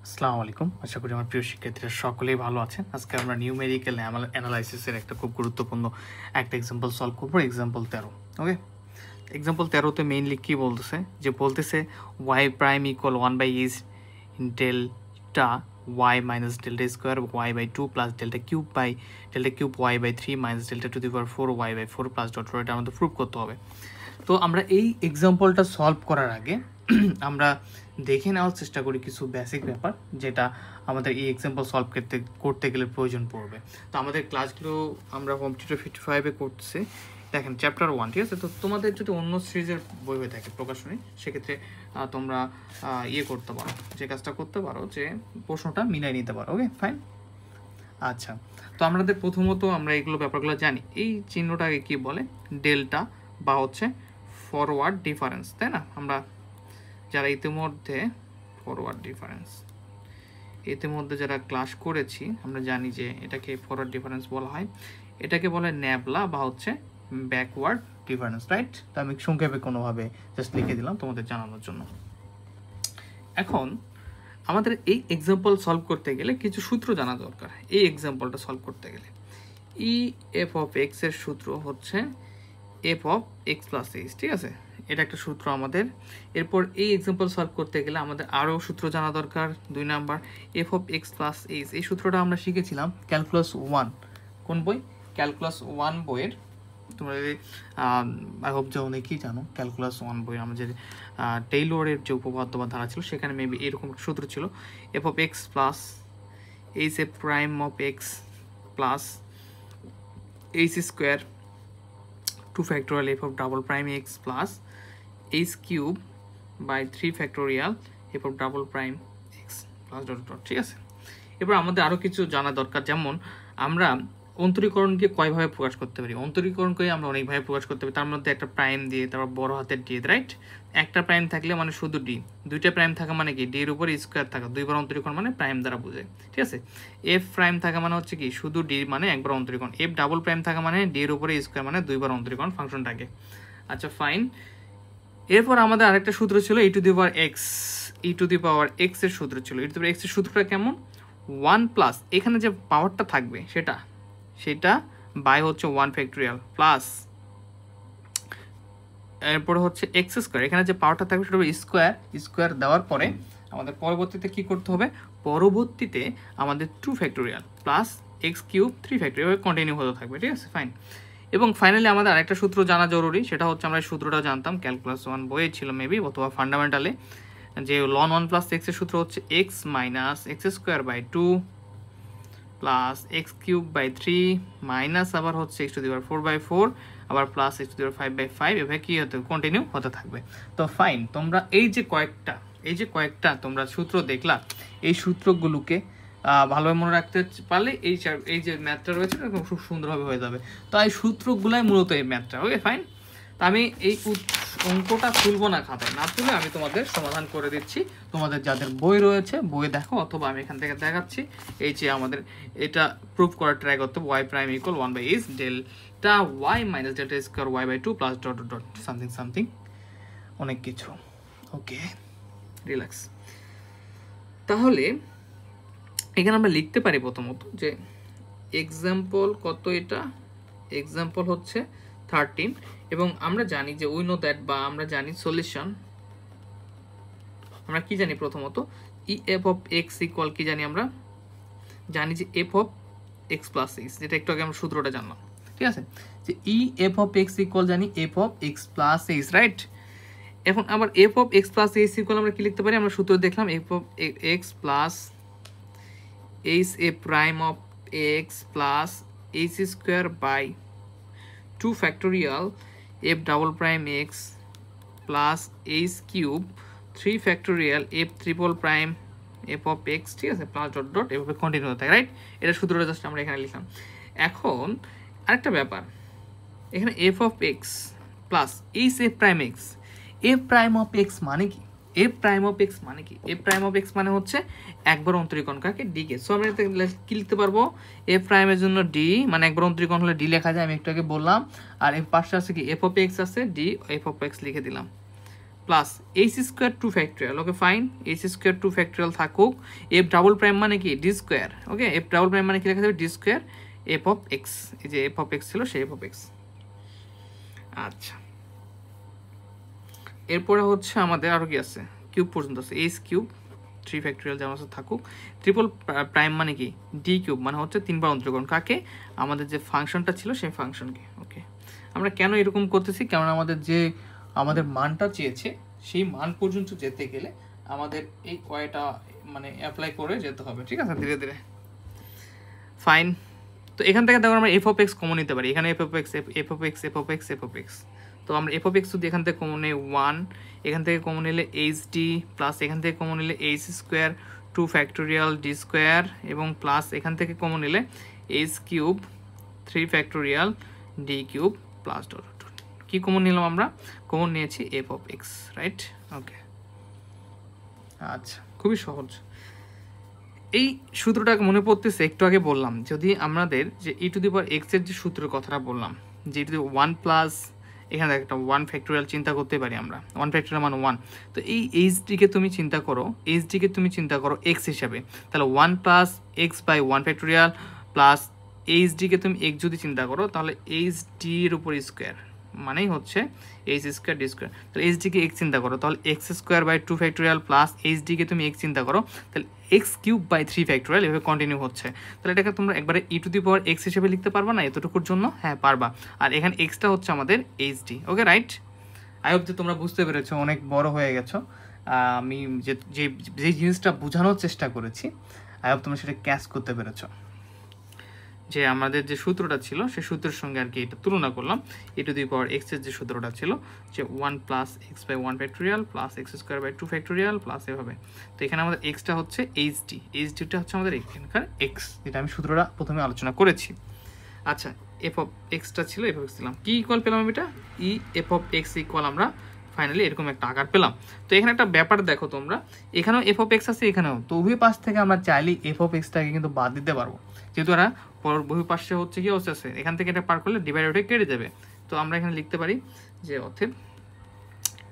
আসসালামু আলাইকুম। আশা করি আমার প্রিয় শিক্ষার্থীরা সকলেই ভালো আছেন। আজকে আমরা নিউমেরিক্যাল অ্যানালাইসিসের একটা খুব গুরুত্বপূর্ণ একটা এক্সাম্পল সলভ করব, এক্সাম্পল 13। ওকে, এক্সাম্পল 13তে মেইনলি কি বলতেছে y prime equal 1/h delta y minus delta square y/2 plus delta cube y/3 minus delta to the power 4 y/4 plus dot এটা আমাদের প্রুভ করতে হবে। তো আমরা এই এক্সাম্পলটা সলভ করার আগে আমরা দেখে নেওয়ার চেষ্টা করি কিছু বেসিক ব্যাপার, যেটা আমাদের এই এক্সাম্পল সলভ করতে গেলে প্রয়োজন পড়বে। তো আমাদের ক্লাসগুলো আমরা কম্পিউটার 55-এ করছি। দেখেন চ্যাপ্টার 1, ঠিক আছে। তো তোমাদের যদি অন্য সিরিজের বই হয়ে থাকে প্রকাশনী, সেক্ষেত্রে তোমরা করতে পারো, যে কাজটা করতে পারো যে প্রশ্নটা মিলাই নিতে পারো। ওকে, ফাইন। আচ্ছা, তো আমাদের প্রথমত আমরা এগুলো ব্যাপারগুলো জানি। এই চিহ্নটাকে কি বলে? ডেল্টা বা হচ্ছে ফরওয়ার্ড ডিফারেন্স, তাই না? আমরা যারা ইতিমধ্যে যারা ক্লাস করেছি আমরা জানি যে এটাকে ফরওয়ার্ড ডিফারেন্স বলা হয়। এটাকে বলে ন্যাবলা বা হচ্ছে ব্যাকওয়ার্ড ডিফারেন্স, রাইট? তো আমি সংক্ষেপে কোনোভাবে জাস্ট লিখে দিলাম তোমাদের জানানোর জন্য। এখন আমাদের এই এক্সাম্পল সলভ করতে গেলে কিছু সূত্র জানা দরকার। এই এক্সাম্পলটা সলভ করতে গেলে এফ অফ এক্স এর সূত্র হচ্ছে F of X plus H, ঠিক আছে? এটা একটা সূত্র আমাদের। এরপর এই এক্সাম্পল সলভ করতে গেলে আমাদের আরও সূত্র জানা দরকার। 2 number F of X plus H, এই সূত্রটা আমরা শিখেছিলাম ক্যালকুলাস 1। কোন বই? ক্যালকুলাস 1 বইয়ের। তোমরা আই হোপ যে অনেকেই জানো ক্যালকুলাস 1 বই আমাদের টেইলরের যে উপপাদ্য বা ধারা ছিল, সেখানে মেবি এরকম সূত্র ছিল F of X plus H A prime of X plus H square 2 factorial f of double prime x plus h cube by 3 factorial f of double prime x plus dot dot, ঠিক আছে? এবার আমাদের আরও কিছু জানা দরকার, যেমন আমরা অন্তরীকরণকে কয়ভাবে প্রকাশ করতে পারি। অন্তরীকরণকে আমরা অনেকভাবে প্রকাশ করতে পারি। তার মধ্যে একটা প্রাইম দিয়ে, তারপর বড় হাতের ডি, রাইট? একটা প্রাইম থাকলে মানে শুধু ডি, দুইটা প্রাইম থাকা মানে কি ডি এর উপর স্কোয়ার থাকা, দুইবার অন্তরীকরণ মানে প্রাইম দ্বারা বোঝায়, ঠিক আছে? এফ প্রাইম থাকা মানে হচ্ছে কি শুধু ডি মানে একবার অন্তরীকরণ। এফ ডাবল প্রাইম থাকা মানে ডি এর উপরে স্কোয়ার মানে দুইবার অন্তরীকরণ ফাংশনটাকে। আচ্ছা, ফাইন। এরপর আমাদের আরেকটা সূত্র ছিল ই টু দি পাওয়ার এক্স এর সূত্র ছিল। ই টু দি পাওয়ার এক্স এর সূত্রটা কেমন? 1 প্লাস এখানে যে পাওয়ারটা থাকবে সেটা বাই হচ্ছে 1 ফ্যাক্টোরিয়াল প্লাস এরপরে হচ্ছে এক্স স্কোয়ার, এখানে যে পাওয়ারটা থাকবে সেটা স্কোয়ার দেওয়ার পরে আমাদের পরবর্তীতে কি করতে হবে? পরবর্তীতে আমাদের 2 factorial plus x cube 3 factorial continue হতে থাকবে, ঠিক আছে? ফাইন। এবং ফাইনালি আমাদের আরেকটা সূত্র জানা জরুরি, সেটা হচ্ছে আমরা এই সূত্রটা জানতাম ক্যালকুলাস 1 বইয়ে ছিল মেবি, অথবা ফান্ডামেন্টালে, যে লন 1 প্লাস এক্স এর সূত্র হচ্ছে x minus x square by 2 plus x cube by 3 minus আবার হচ্ছে এক্স টু দি পাওয়ার 4/4 আবার plus x to the power 5/5, এভাবে কি হতে কন্টিনিউ হতে থাকবে। তো ফাইন, তোমরা এই যে কয়েকটা তোমরা সূত্র দেখলা, এই সূত্রগুলোকে ভালোভাবে মনে রাখতে পারলে এই যে ম্যাথটা রয়েছে এরকম খুব সুন্দরভাবে হয়ে যাবে। তো এই সূত্রগুলাই মূলত এই ম্যাথটা। ওকে, ফাইন। তো আমি এই অঙ্কটা তুলবো না খাতায়, না তুলে আমি তোমাদের সমাধান করে দিচ্ছি। তোমাদের যাদের বই রয়েছে বই দেখো, অথবা আমি এখান থেকে দেখাচ্ছি। এই যে আমাদের এটা প্রুভ করার ট্রাই করতে হবে y prime equal 1/h delta y minus delta square y/2 plus dot dot something অনেক কিছু। Okay, relax. তাহলে এখানে আমরা লিখতে পারি প্রথমত যে এক্সাম্পল কত, এটা এক্সাম্পল হচ্ছে 13, এবং আমরা জানি যে উই নো দ্যাট, বা আমরা জানি সলিউশন। আমরা কি জানি? প্রথমত E F of X equal কি জানি? আমরা জানি যে F of X plus H, যেটা একটু আগে আমরা সূত্রটা জানলাম, ঠিক আছে? যে E F of X equal জানি F of X plus H, right? এখন আবার F of X plus H equal আমরা কি লিখতে পারি? আমরা সূত্র দেখলাম F of X plus H A prime of X plus H square by 2 factorial f double prime x plus h cube 3 factorial f triple prime f of x, ঠিক আছে? Plus dot dot এভাবে continue হতে থাকে, right? এটা সূত্রটা just আমরা এখানে লিখলাম। এখন আরেকটা ব্যাপার, এখানে f of x plus h f prime x, f prime of x মানে কি? f prime of x মানে কি? f prime of x মানে হচ্ছে একবার অন্তরীকরণ কাকে? d কে। সো আমরা কি লিখতে পারবো? f prime এর জন্য d মানে একবার অন্তরীকরণ হলে d লেখা যায়, আমি একটু আগে বললাম। আর এর পাশে আছে কি f of x আছে, d f of x লিখে দিলাম plus H square two factorial, okay fine, h square two factorial থাকুক, এফ ডাবল প্রাইম মানে কি d square, okay f double prime মানে কি লেখা যাবে d square f of x, এই যে এফ অফ এক্স ছিল সেই এফ অফ এক্স। আচ্ছা এরপরে হচ্ছে আমাদের আরও কি আছে, কিউব পর্যন্ত আছে, এইচ কিউব থ্রি ফ্যাক্টোরিয়াল যেমন আছে থাকুক, ট্রিপল প্রাইম মানে কি ডি কিউব মানে হচ্ছে 3বার অন্তরীকরণ কাকে, আমাদের যে ফাংশনটা ছিল সেই ফাংশনকে। ওকে আমরা কেন এরকম করতেছি, কারণ আমাদের মানটা চেয়েছে সেই মান পর্যন্ত যেতে গেলে আমাদের এই কয়টা মানে অ্যাপ্লাই করে যেতে হবে, ঠিক আছে ধীরে ধীরে। ফাইন, তো এখান থেকে দেখো আমরা এফ অফ এক্স কমন নিতে পারি, এখানে F of x F of x F of x F of x, তো আমরা এফ অফ এক্স যদি এখান থেকে কমন নেই 1, এখান থেকে কমন নিলে এইচ ডি প্লাস এখান থেকে কমন নিলে H square two factorial D square এবং প্লাস এখান থেকে কমন নিলে H cube three factorial D cube plus dot dot, কী কমন নিলাম আমরা, কমন নিয়েছি F of X, right. Okay আচ্ছা খুবই সহজ। এই সূত্রটাকে মনে পড়তেছে, একটু আগে বললাম যদি আমাদের যে ই টু দি পাওয়ার এক্স এর যে সূত্রের কথাটা বললাম, যে ই টু দি 1 প্লাস এখানে একটা 1 ফ্যাক্টোরিয়াল চিন্তা করতে পারি আমরা, 1 ফ্যাক্টোরিয়াল মানে 1, তো এই এইচডিকে তুমি চিন্তা করো, এইচডিকে তুমি চিন্তা করো এক্স হিসাবে, তাহলে 1 plus x by 1 factorial plus এইচডিকে তুমি এক্স যদি চিন্তা করো তাহলে এইচডি এর উপর স্কোয়ার মানেই হচ্ছে এইচ স্কোয়ার ডি স্কোয়ার, তাহলে এইচডিকে এক্স চিন্তা করো তাহলে X square by 2 factorial plus এইচডিকে তুমি এক্স চিন্তা করো তাহলে এক্স কিউব বাই 3 ফ্যাক্টোরিয়াল, এভাবে কন্টিনিউ হচ্ছে। তাহলে এটাকে তোমরা একবারে ই টু দি পাওয়ার এক্স হিসেবে লিখতে পারবা না এতটুকুর জন্য, হ্যাঁ পারবা, আর এখানে এক্সটা হচ্ছে আমাদের HD. Okay right, I hope যে তোমরা বুঝতে পেরেছো, অনেক বড় হয়ে গেছো, আমি যে জিনিসটা বোঝানোর চেষ্টা করেছি আই হোপ তোমরা সেটা ক্যাচ করতে পেরেছো, যে আমাদের যে সূত্রটা ছিল সেই সূত্রের সঙ্গে আর কি এটা তুলনা করলাম, ই টু দি পাওয়ার এক্স এর যে সূত্রটা ছিল যে 1 plus x by 1 factorial plus x square by 2 factorial plus এভাবে, তো এখানে আমাদের এক্সটা হচ্ছে এইচডি, এইচডিটা হচ্ছে আমাদের এখানকার এক্স, যেটা আমি সূত্রটা প্রথমে আলোচনা করেছি। আচ্ছা এফ অফ এক্সটা ছিল, এফ অফ এক্স দিলাম, কি ইকুয়াল পেলাম আমি এটা, ই এফ অফ এক্স ইকুয়াল আমরা ফাইনালি এরকম একটা আকার পেলাম। তো এখানে একটা ব্যাপার দেখো তোমরা, এখানেও এফ অফ এক্স আছে এখানেও, তো উভয় পাশ থেকে আমরা চাইলে এফ অফ এক্সটাকে কিন্তু বাদ দিতে পারবো, যেহেতু এরা বহি পাশে হচ্ছে কি হচ্ছে এখান থেকে এটা পার করলে ডিভাইড হয়ে কেটে যাবে, তো আমরা এখানে লিখতে পারি যে অতএব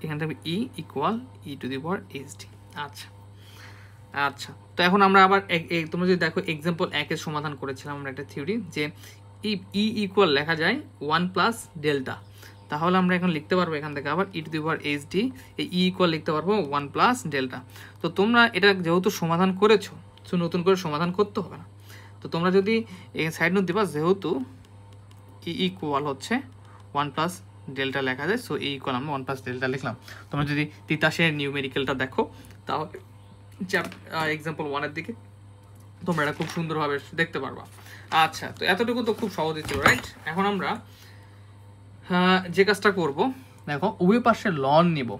এখান থেকে E equal E two the power HD. আচ্ছা আচ্ছা, তো এখন আমরা আবার তোমরা যদি দেখো এক্সাম্পল 1 এর সমাধান করেছিলাম আমরা একটা থিওরি, যে ই ইকুয়াল লেখা যায় 1 প্লাস ডেল্টা, তাহলে আমরা এখন লিখতে পারবো এখান থেকে আবার ই টু দি পাওয়ার এইচডি, এই ই ইকুয়াল লিখতে পারবো 1 প্লাস ডেল্টা। তো তোমরা এটা যেহেতু সমাধান করেছো, তো নতুন করে সমাধান করতে হবে না, তো তোমরা যদি এই সাইড নোট দিবা যেহেতু ই ইকুয়াল হচ্ছে 1 প্লাস ডেল্টা লেখা যায়, সো ই ইকুয়াল আমরা 1 প্লাস ডেল্টা লিখলাম। তোমরা যদি তিতাসের নিউমেরিক্যালটা দেখো তাহলে এক্সাম্পল 1 এর দিকে তোমরা এটা খুব সুন্দরভাবে দেখতে পারবা। আচ্ছা তো এতটুকু তো খুব সহজই ছিল, রাইট। এখন আমরা যে কাজটা করব, দেখো উভয় পাশে লন নিব,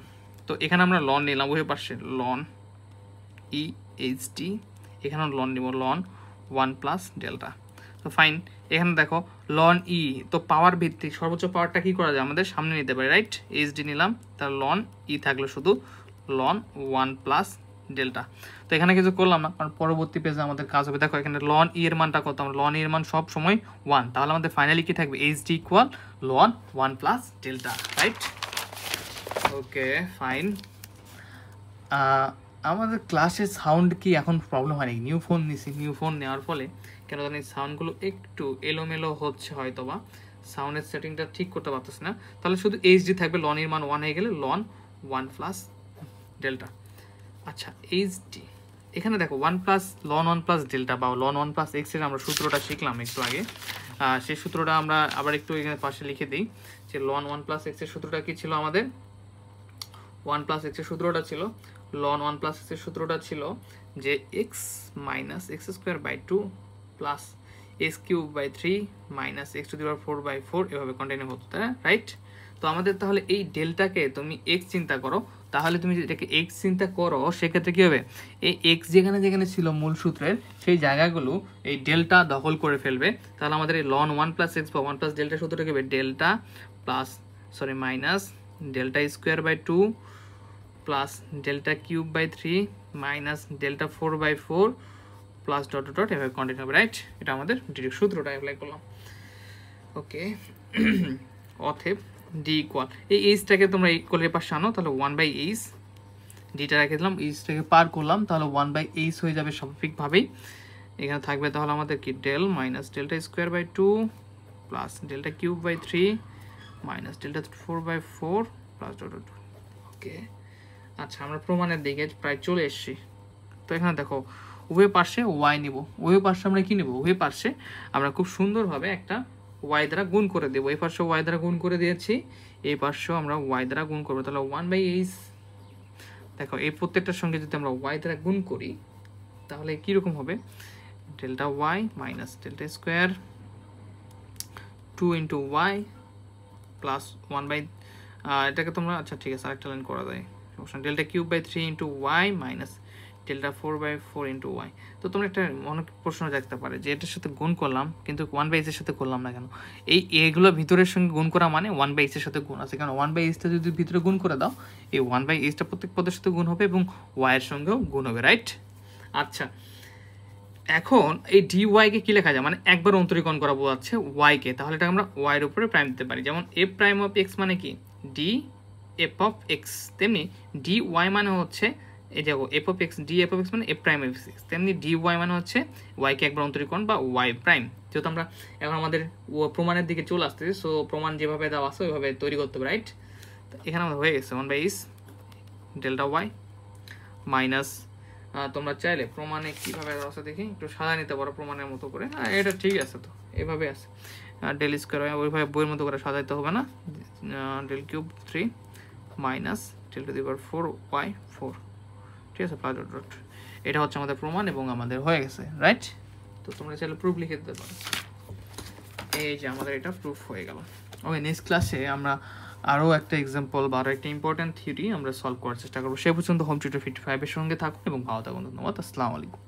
তো এখানে আমরা লন নিলাম, উভয় পাশে লন ই এইচডি, এখানেও লন নিব লন 1 প্লাস ডেল্টা, তো ফাইন। এখানে দেখো লন ই, তো পাওয়ার ভিত্তিক সর্বোচ্চ পাওয়ারটা কি করা যায় আমাদের সামনে নিতে পারি, রাইট, এইচডি নিলাম, তার লন ই থাকলো শুধু লন 1 প্লাস ডেল্টা। তো এখানে কিছু করলাম না, কারণ পরবর্তী পেজে আমাদের কাজ হবে। দেখো এখানে লন ই এর মানটা কত, আমরা লন ই এর মান সব সময় 1, তাহলে আমাদের ফাইনালি কি থাকবে h d equal ln 1 plus delta, right. Okay fine, আমাদের ক্লাসের সাউন্ড কি এখন প্রবলেম হয়নি, নিউ ফোন নিছি, নিউ ফোন নেওয়ার ফলে কেন জানি সাউন্ডগুলো একটু এলোমেলো হচ্ছে, হয়তো বা সাউন্ডের সেটিংটা ঠিক করতে পারতেছে না, তাহলে শুধু এইচডি থাকবে, লন এর মান 1 হয়ে গেলে লন 1 প্লাস ডেল্টা। আচ্ছা এইচডি এখানে দেখো 1 প্লাস লন 1 প্লাস ডেল্টা বা লন 1 প্লাস এক্স এর আমরা সূত্রটা শিখলাম একটু আগে, সেই সূত্রটা আমরা আবার একটু এখানে পাশে লিখে দিই, যে লন 1 প্লাস এক্স এর সূত্রটা কি ছিল আমাদের, 1 প্লাস এক্স এর সূত্রটা ছিল লন 1 প্লাস এক্স এর সূত্রটা ছিল যে x minus x square by 2 plus x cube by 3 minus x to the power 4 by 4, এভাবে কন্টিনিউ হতো, তাই না, রাইট। তো আমাদের তাহলে এই ডেল্টাকে তুমি এক্স চিন্তা করো, তাহলে তুমি যদি এটাকে এক্স চিন্তা করো সেক্ষেত্রে কী হবে, এই এক্স যেখানে যেখানে ছিল মূল সূত্রের সেই জায়গাগুলো এই ডেল্টা দখল করে ফেলবে, তাহলে আমাদের এই লন 1 প্লাস এক্স বা 1 প্লাস ডেল্টা সূত্রটা কী হবে, delta plus minus delta square by 2 plus delta cube by 3 minus delta 4 by 4 plus dot dot এভাবে কন্টিনিউ হবে, রাইট। এটা আমাদের ডিরেক্ট সূত্রটা অ্যাপ্লাই করলাম। ওকে অতএব ডি ইকুয়াল এই এইচটাকে তোমরা ইকুয়ালের পাশে আনো, তাহলে 1/h, ডিটা রেখে দিলাম, এইচটাকে পার করলাম, তাহলে 1/h হয়ে যাবে স্বাভাবিকভাবেই। এখানে থাকবে তাহলে আমাদের কি del minus delta square by 2 plus delta cube by 3 minus delta 4/4 plus dot dot. Okay, আচ্ছা আমরা প্রমাণের দিকে প্রায় চলে এসেছি। তো এখানে দেখো উভয় পাশে ওয়াই নিব, উভয় পাশে আমরা কি নিব, উভয় পাশে আমরা খুব সুন্দরভাবে একটা ওয়াই দ্বারা গুণ করে দেবো। এই পাশে ওয়াই দ্বারা গুণ করে দিয়েছি, এই পাশেও আমরা ওয়াই দ্বারা গুণ করবো, তাহলে 1/h। দেখো এই প্রত্যেকটার সঙ্গে যদি আমরা ওয়াই দ্বারা গুণ করি তাহলে কীরকম হবে, delta y minus delta square 2 into y plus 1/, এটাকে তোমরা আচ্ছা ঠিক আছে আরেকটা লাইন করা যায়, delta cube by 3 into y minus delta 4/4 into y. তো তোমরা একটা অনেক প্রশ্ন দেখতে পারে যে এটার সাথে গুণ করলাম কিন্তু 1/h এর সাথে করলাম না কেন। এই এগুলো ভিতরের সঙ্গে গুণ করা মানে 1/h এর সাথে গুণ আছে, কারণ 1/hটা যদি ভিতরে গুণ করে দাও এই 1/hটা প্রত্যেক পদের সাথে গুণ হবে এবং ওয়াই এর সঙ্গেও গুণ হবে, রাইট। আচ্ছা এখন এই ডি ওয়াইকে কী লেখা যায়, মানে একবার অন্তরীকরণ করা বোঝাচ্ছে ওয়াইকে, তাহলে এটা আমরা ওয়াইয়ের উপরে প্রাইম দিতে পারি। যেমন এফ প্রাইম অফ এক্স মানে কি ডি এফ অফ এক্স, তেমনি ডি ওয়াই মানে হচ্ছে এই দেখো F of x, D F of x মানে এফ প্রাইম এফ এক্স, তেমনি ডি ওয়াই মানে হচ্ছে ওয়াইকে একবার অন্তরীকরণ বা ওয়াই প্রাইম। যেহেতু আমরা এখন আমাদের প্রমাণের দিকে চলে আসতেছি, সো প্রমাণ যেভাবে দেওয়া আছে ওইভাবে তৈরি করতে হবে, রাইট। তো এখানে আমাদের হয়ে গেছে 1/h ডেল্টা ওয়াই মাইনাস, তোমরা চাইলে প্রমাণে কীভাবে দেওয়া আছে দেখি একটু সাজা নিতে পারো প্রমাণের মতো করে, এটা ঠিক আছে, তো এভাবে আছে ডেল স্কোয়ার ওইভাবে বইয়ের মতো করে সাজাইতে হবে না, del cube 3 minus del to the power 4y4, ঠিক আছে প্লাস ডট ডট। এটা হচ্ছে আমাদের প্রমাণ এবং আমাদের হয়ে গেছে, রাইট। তো তোমরা চাইলে প্রুফ লিখে দিতে পারো, এই যে আমাদের এটা প্রুফ হয়ে গেল। ওকে, নেক্সট ক্লাসে আমরা আরও একটা এক্সাম্পল বা আরও একটা ইম্পর্টেন্ট থিওরি আমরা সলভ করার চেষ্টা করবো। সে পর্যন্ত হোম টিউটর 55 এর সঙ্গে থাকুন এবং ভালো থাকুন। ধন্যবাদ, আসসালামু আলাইকুম।